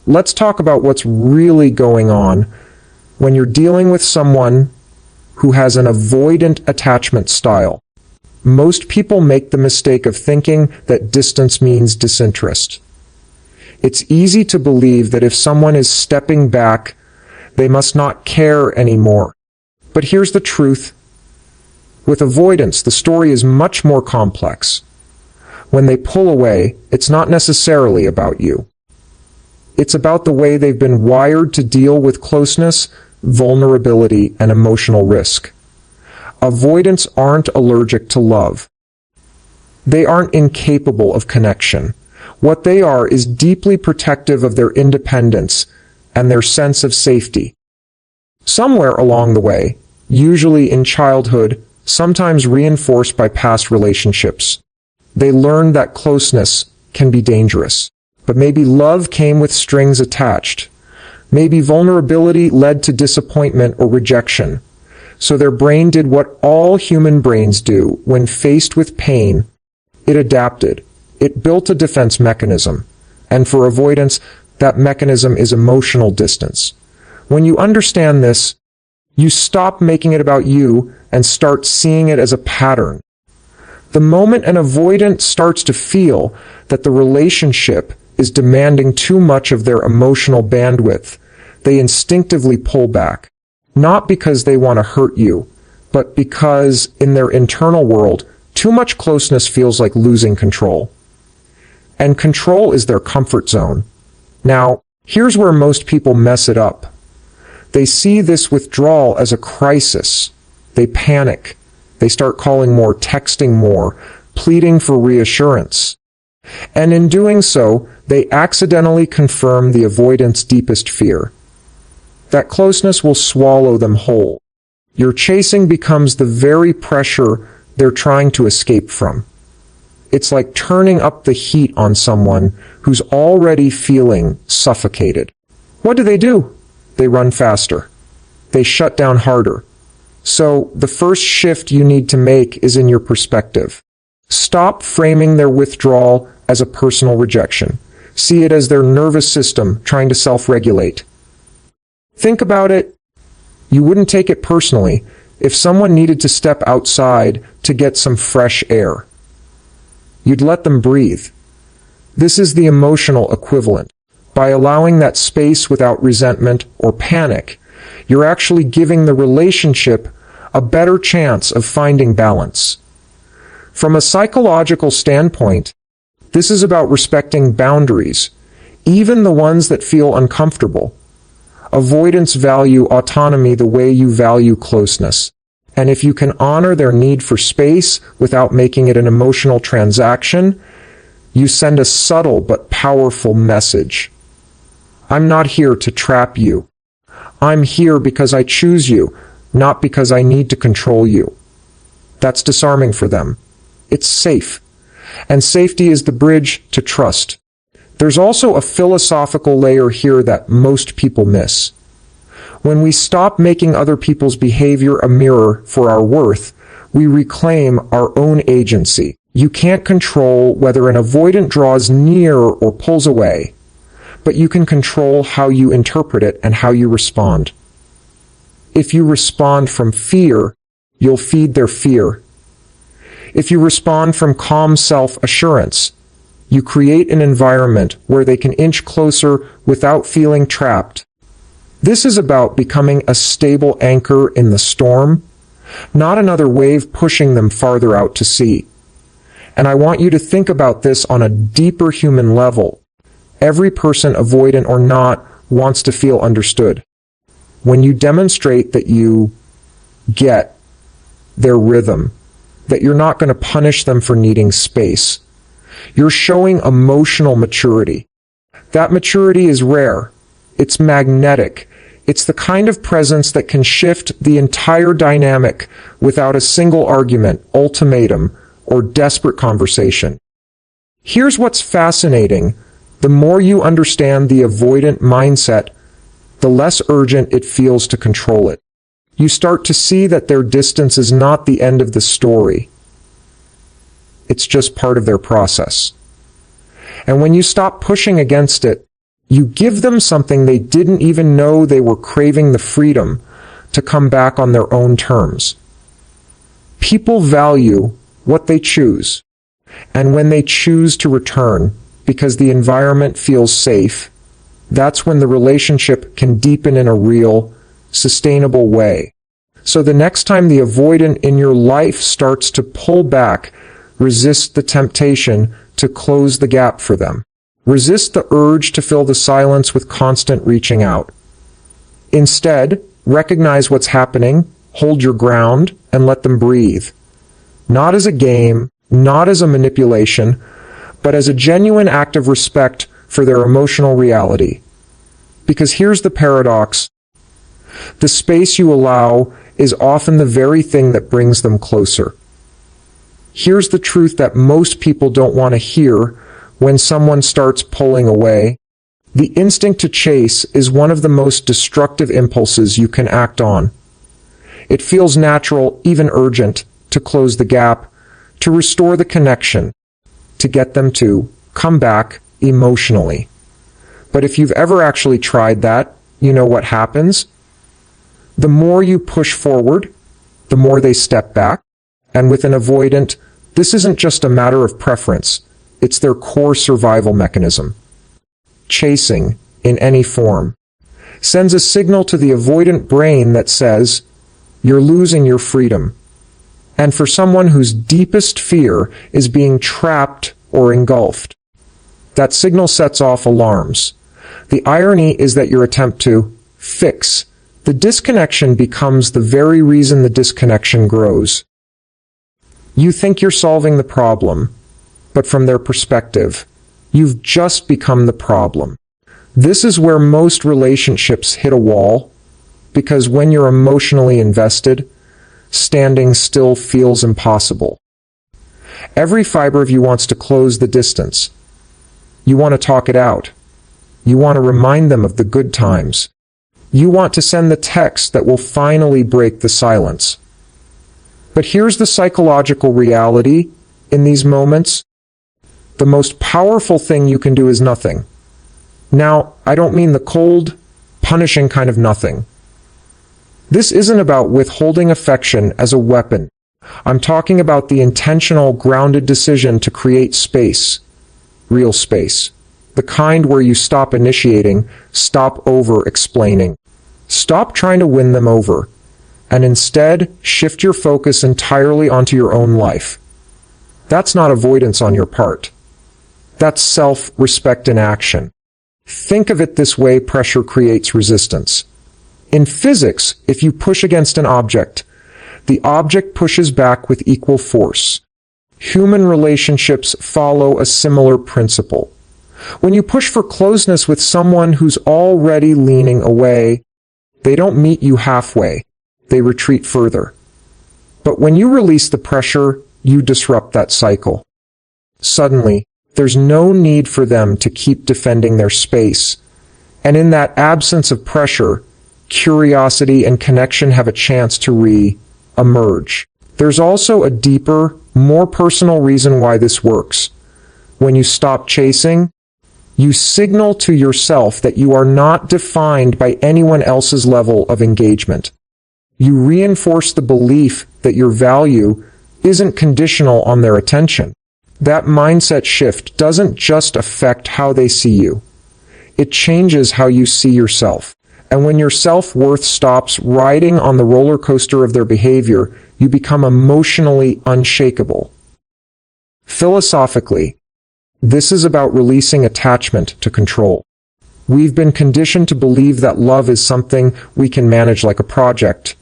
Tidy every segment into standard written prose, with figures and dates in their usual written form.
let's talk about what's really going on when you're dealing with someone who has an avoidant attachment style. Most people make the mistake of thinking that distance means disinterest. It's easy to believe that if someone is stepping back, they must not care anymore. But here's the truth. With avoidance, the story is much more complex. When they pull away, it's not necessarily about you. It's about the way they've been wired to deal with closeness, vulnerability, and emotional risk. Avoidants aren't allergic to love. They aren't incapable of connection. What they are is deeply protective of their independence and their sense of safety. Somewhere along the way, usually in childhood, sometimes reinforced by past relationships, they learned that closeness can be dangerous. But maybe love came with strings attached. Maybe vulnerability led to disappointment or rejection. So their brain did what all human brains do when faced with pain. It adapted. It built a defense mechanism. And for avoidance, that mechanism is emotional distance. When you understand this, you stop making it about you and start seeing it as a pattern. The moment an avoidant starts to feel that the relationship is demanding too much of their emotional bandwidth, they instinctively pull back. Not because they want to hurt you, but because in their internal world, too much closeness feels like losing control. And control is their comfort zone. Now, here's where most people mess it up. They see this withdrawal as a crisis. They panic. They start calling more, texting more, pleading for reassurance. And in doing so, they accidentally confirm the avoidant's deepest fear. That closeness will swallow them whole. Your chasing becomes the very pressure they're trying to escape from. It's like turning up the heat on someone who's already feeling suffocated. What do? They run faster. They shut down harder. So the first shift you need to make is in your perspective. Stop framing their withdrawal as a personal rejection. See it as their nervous system trying to self-regulate. Think about it. You wouldn't take it personally if someone needed to step outside to get some fresh air. You'd let them breathe. This is the emotional equivalent. By allowing that space without resentment or panic, you're actually giving the relationship a better chance of finding balance. From a psychological standpoint, this is about respecting boundaries, even the ones that feel uncomfortable. Avoidants value autonomy the way you value closeness. And if you can honor their need for space without making it an emotional transaction, you send a subtle but powerful message. I'm not here to trap you. I'm here because I choose you, not because I need to control you. That's disarming for them. It's safe. And safety is the bridge to trust. There's also a philosophical layer here that most people miss. When we stop making other people's behavior a mirror for our worth, we reclaim our own agency. You can't control whether an avoidant draws near or pulls away, but you can control how you interpret it and how you respond. If you respond from fear, you'll feed their fear. If you respond from calm self-assurance, you create an environment where they can inch closer without feeling trapped. This is about becoming a stable anchor in the storm, not another wave pushing them farther out to sea. And I want you to think about this on a deeper human level. Every person, avoidant or not, wants to feel understood. When you demonstrate that you get their rhythm, that you're not going to punish them for needing space, you're showing emotional maturity. That maturity is rare. It's magnetic. It's the kind of presence that can shift the entire dynamic without a single argument, ultimatum, or desperate conversation. Here's what's fascinating. The more you understand the avoidant mindset, the less urgent it feels to control it. You start to see that their distance is not the end of the story. It's just part of their process. And when you stop pushing against it, You give them something they didn't even know they were craving, the freedom to come back on their own terms. People value what they choose, and when they choose to return because the environment feels safe, that's when the relationship can deepen in a real, sustainable way. So the next time the avoidant in your life starts to pull back, resist the temptation to close the gap for them. Resist the urge to fill the silence with constant reaching out. Instead, recognize what's happening, hold your ground, and let them breathe. Not as a game, not as a manipulation, but as a genuine act of respect for their emotional reality. Because here's the paradox. The space you allow is often the very thing that brings them closer. Here's the truth that most people don't want to hear when someone starts pulling away. The instinct to chase is one of the most destructive impulses you can act on. It feels natural, even urgent, to close the gap, to restore the connection, to get them to come back emotionally. But if you've ever actually tried that, you know what happens? The more you push forward, the more they step back. And with an avoidant, this isn't just a matter of preference, it's their core survival mechanism. Chasing, in any form, sends a signal to the avoidant brain that says, you're losing your freedom. And for someone whose deepest fear is being trapped or engulfed, that signal sets off alarms. The irony is that your attempt to fix the disconnection becomes the very reason the disconnection grows. You think you're solving the problem, but from their perspective, you've just become the problem. This is where most relationships hit a wall, because when you're emotionally invested, standing still feels impossible. Every fiber of you wants to close the distance. You want to talk it out. You want to remind them of the good times. You want to send the text that will finally break the silence. But here's the psychological reality in these moments. The most powerful thing you can do is nothing. Now, I don't mean the cold, punishing kind of nothing. This isn't about withholding affection as a weapon. I'm talking about the intentional, grounded decision to create space. Real space. The kind where you stop initiating, stop over-explaining. Stop trying to win them over, and instead shift your focus entirely onto your own life. That's not avoidance on your part. That's self-respect in action. Think of it this way: pressure creates resistance. In physics, if you push against an object, the object pushes back with equal force. Human relationships follow a similar principle. When you push for closeness with someone who's already leaning away, they don't meet you halfway. They retreat further. But when you release the pressure, you disrupt that cycle. Suddenly, there's no need for them to keep defending their space. And in that absence of pressure, curiosity and connection have a chance to re-emerge. There's also a deeper, more personal reason why this works. When you stop chasing, you signal to yourself that you are not defined by anyone else's level of engagement. You reinforce the belief that your value isn't conditional on their attention. That mindset shift doesn't just affect how they see you. It changes how you see yourself. And when your self-worth stops riding on the roller coaster of their behavior, you become emotionally unshakable. Philosophically, this is about releasing attachment to control. We've been conditioned to believe that love is something we can manage like a project.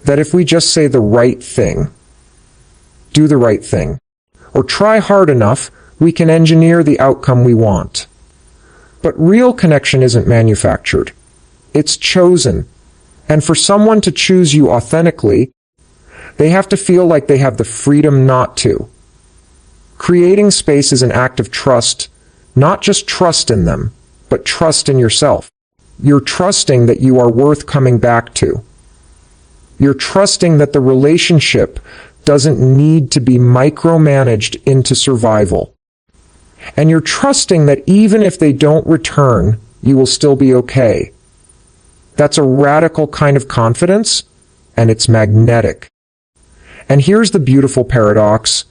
That if we just say the right thing, do the right thing, or try hard enough, we can engineer the outcome we want. But real connection isn't manufactured. It's chosen. And for someone to choose you authentically, they have to feel like they have the freedom not to. Creating space is an act of trust, not just trust in them, but trust in yourself. You're trusting that you are worth coming back to. You're trusting that the relationship doesn't need to be micromanaged into survival. And you're trusting that even if they don't return, you will still be okay. That's a radical kind of confidence, and it's magnetic. And here's the beautiful paradox.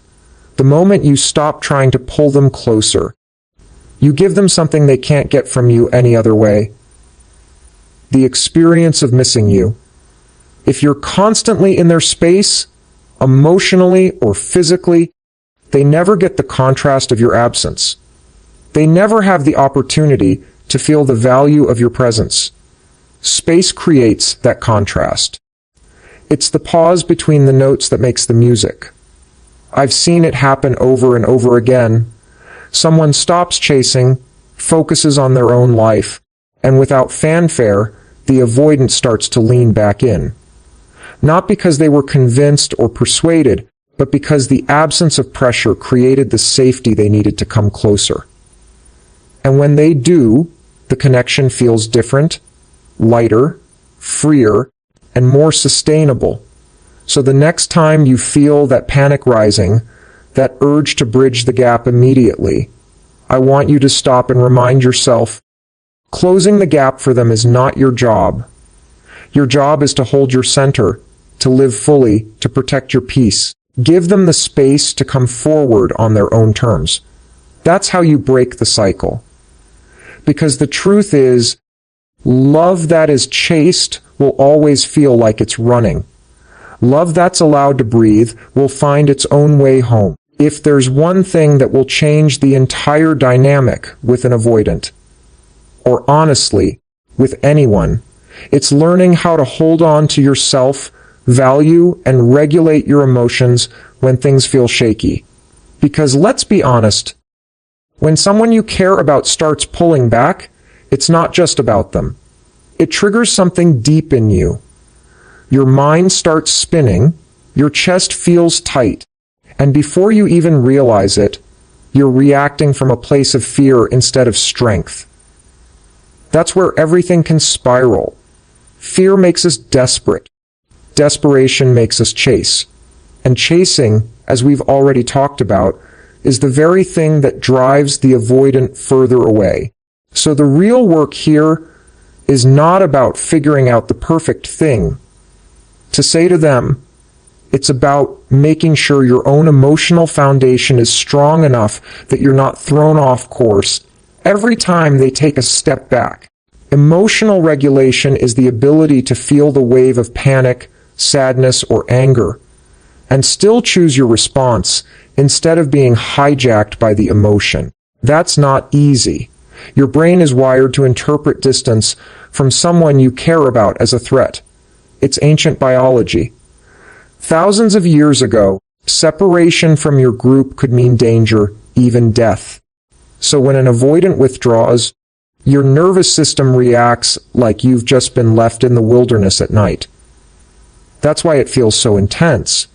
The moment you stop trying to pull them closer, you give them something they can't get from you any other way. The experience of missing you. If you're constantly in their space, emotionally or physically, they never get the contrast of your absence. They never have the opportunity to feel the value of your presence. Space creates that contrast. It's the pause between the notes that makes the music. I've seen it happen over and over again. Someone stops chasing, focuses on their own life, and without fanfare, the avoidant starts to lean back in. Not because they were convinced or persuaded, but because the absence of pressure created the safety they needed to come closer. And when they do, the connection feels different, lighter, freer, and more sustainable. So the next time you feel that panic rising, that urge to bridge the gap immediately, I want you to stop and remind yourself, closing the gap for them is not your job. Your job is to hold your center, to live fully, to protect your peace. Give them the space to come forward on their own terms. That's how you break the cycle. Because the truth is, love that is chaste will always feel like it's running. Love that's allowed to breathe will find its own way home. If there's one thing that will change the entire dynamic with an avoidant, or honestly, with anyone, it's learning how to hold on to yourself, value, and regulate your emotions when things feel shaky. Because let's be honest, when someone you care about starts pulling back, it's not just about them. It triggers something deep in you. Your mind starts spinning, your chest feels tight, and before you even realize it, you're reacting from a place of fear instead of strength. That's where everything can spiral. Fear makes us desperate. Desperation makes us chase. And chasing, as we've already talked about, is the very thing that drives the avoidant further away. So the real work here is not about figuring out the perfect thing to say to them. It's about making sure your own emotional foundation is strong enough that you're not thrown off course every time they take a step back. Emotional regulation is the ability to feel the wave of panic, sadness, or anger, and still choose your response instead of being hijacked by the emotion. That's not easy. Your brain is wired to interpret distance from someone you care about as a threat. It's ancient biology. Thousands of years ago, separation from your group could mean danger, even death. So when an avoidant withdraws, your nervous system reacts like you've just been left in the wilderness at night. That's why it feels so intense.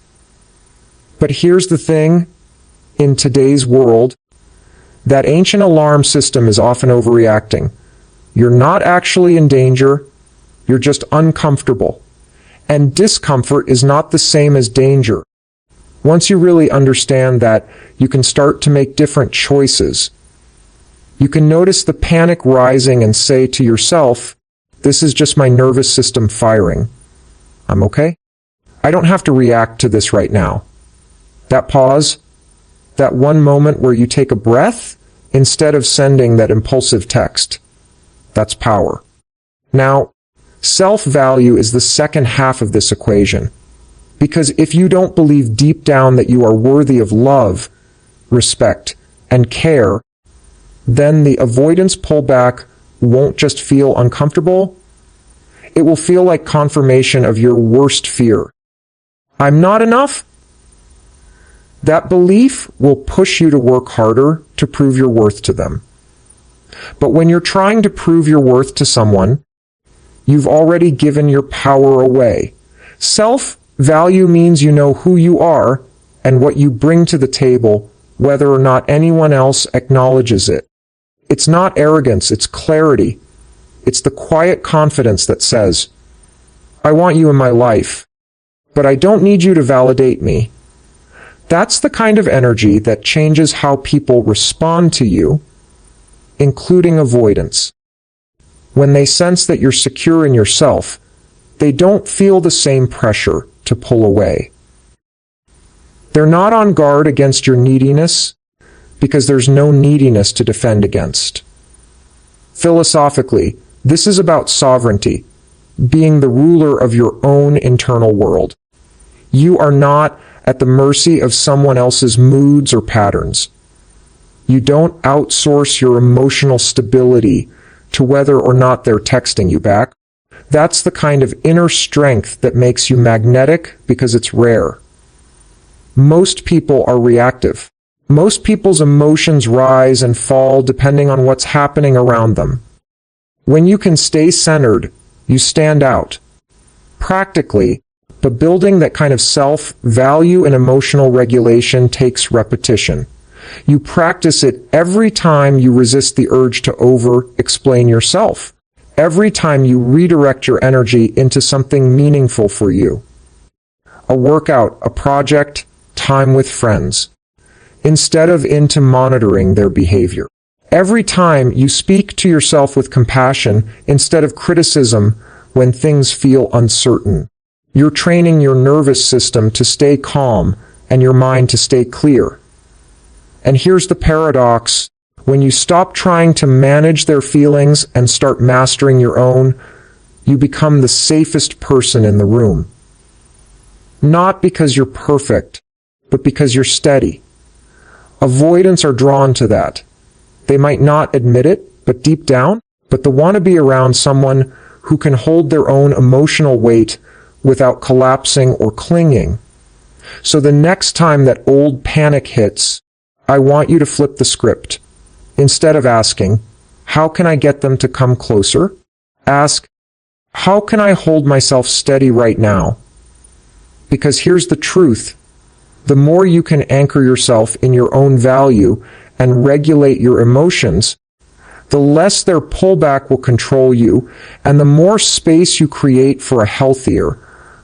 But here's the thing, in today's world, that ancient alarm system is often overreacting. You're not actually in danger, you're just uncomfortable. And discomfort is not the same as danger. Once you really understand that, you can start to make different choices. You can notice the panic rising and say to yourself, this is just my nervous system firing. I'm okay. I don't have to react to this right now. That pause, that one moment where you take a breath instead of sending that impulsive text, that's power. Now, self-value is the second half of this equation. Because if you don't believe deep down that you are worthy of love, respect, and care, then the avoidance pullback won't just feel uncomfortable. It will feel like confirmation of your worst fear. I'm not enough? That belief will push you to work harder to prove your worth to them. But when you're trying to prove your worth to someone, you've already given your power away. Self-value means you know who you are and what you bring to the table, whether or not anyone else acknowledges it. It's not arrogance, it's clarity. It's the quiet confidence that says, I want you in my life, but I don't need you to validate me. That's the kind of energy that changes how people respond to you, including avoidance. When they sense that you're secure in yourself, they don't feel the same pressure to pull away. They're not on guard against your neediness because there's no neediness to defend against. Philosophically, this is about sovereignty, being the ruler of your own internal world. You are not at the mercy of someone else's moods or patterns. You don't outsource your emotional stability to whether or not they're texting you back. That's the kind of inner strength that makes you magnetic because it's rare. Most people are reactive. Most people's emotions rise and fall depending on what's happening around them. When you can stay centered, you stand out. Practically, but building that kind of self-value and emotional regulation takes repetition. You practice it every time you resist the urge to over-explain yourself. Every time you redirect your energy into something meaningful for you. A workout, a project, time with friends. Instead of into monitoring their behavior. Every time you speak to yourself with compassion instead of criticism when things feel uncertain. You're training your nervous system to stay calm and your mind to stay clear. And here's the paradox. When you stop trying to manage their feelings and start mastering your own, you become the safest person in the room. Not because you're perfect, but because you're steady. Avoidants are drawn to that. They might not admit it, but deep down, they want to be around someone who can hold their own emotional weight without collapsing or clinging. So the next time that old panic hits, I want you to flip the script. Instead of asking, how can I get them to come closer? Ask, how can I hold myself steady right now? Because here's the truth. The more you can anchor yourself in your own value and regulate your emotions, the less their pullback will control you, and the more space you create for a healthier,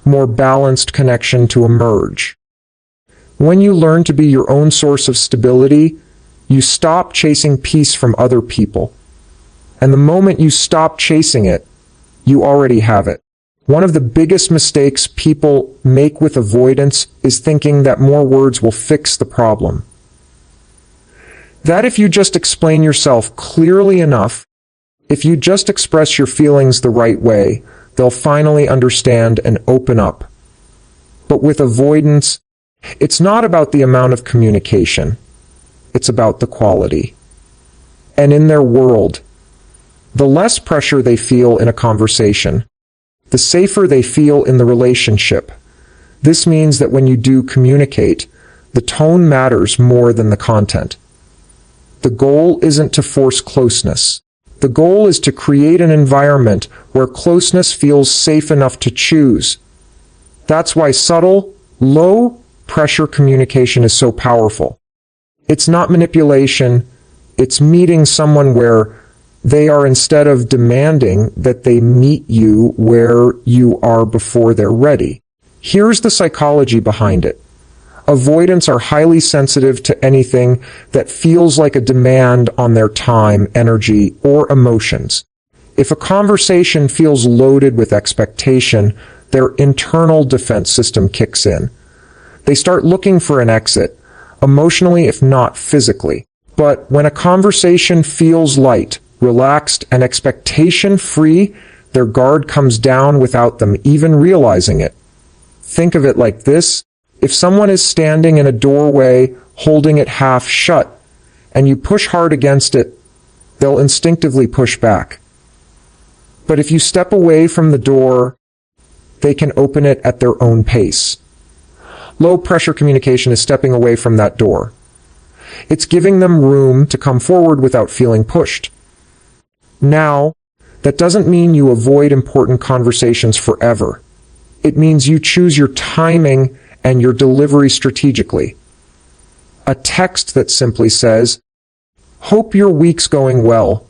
more balanced connection to emerge. When you learn to be your own source of stability, you stop chasing peace from other people. And the moment you stop chasing it, you already have it. One of the biggest mistakes people make with avoidance is thinking that more words will fix the problem. That if you just explain yourself clearly enough, if you just express your feelings the right way, they'll finally understand and open up. But with avoidance, it's not about the amount of communication. It's about the quality. And in their world, the less pressure they feel in a conversation, the safer they feel in the relationship. This means that when you do communicate, the tone matters more than the content. The goal isn't to force closeness. The goal is to create an environment where closeness feels safe enough to choose. That's why subtle, low-pressure communication is so powerful. It's not manipulation, it's meeting someone where they are instead of demanding that they meet you where you are before they're ready. Here's the psychology behind it. Avoidants are highly sensitive to anything that feels like a demand on their time, energy, or emotions. If a conversation feels loaded with expectation, their internal defense system kicks in. They start looking for an exit, emotionally if not physically. But when a conversation feels light, relaxed, and expectation-free, their guard comes down without them even realizing it. Think of it like this. If someone is standing in a doorway holding it half shut, and you push hard against it, they'll instinctively push back. But if you step away from the door, they can open it at their own pace. Low-pressure communication is stepping away from that door. It's giving them room to come forward without feeling pushed. Now, that doesn't mean you avoid important conversations forever. It means you choose your timing and your delivery strategically. A text that simply says, "Hope your week's going well,"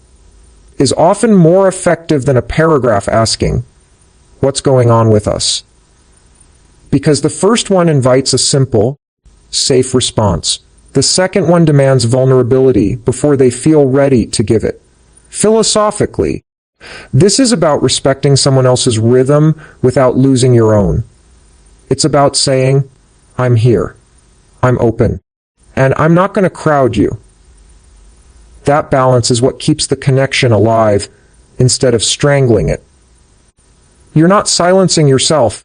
is often more effective than a paragraph asking, "What's going on with us?" Because the first one invites a simple, safe response. The second one demands vulnerability before they feel ready to give it. Philosophically, this is about respecting someone else's rhythm without losing your own. It's about saying, I'm here, I'm open, and I'm not going to crowd you. That balance is what keeps the connection alive instead of strangling it. You're not silencing yourself,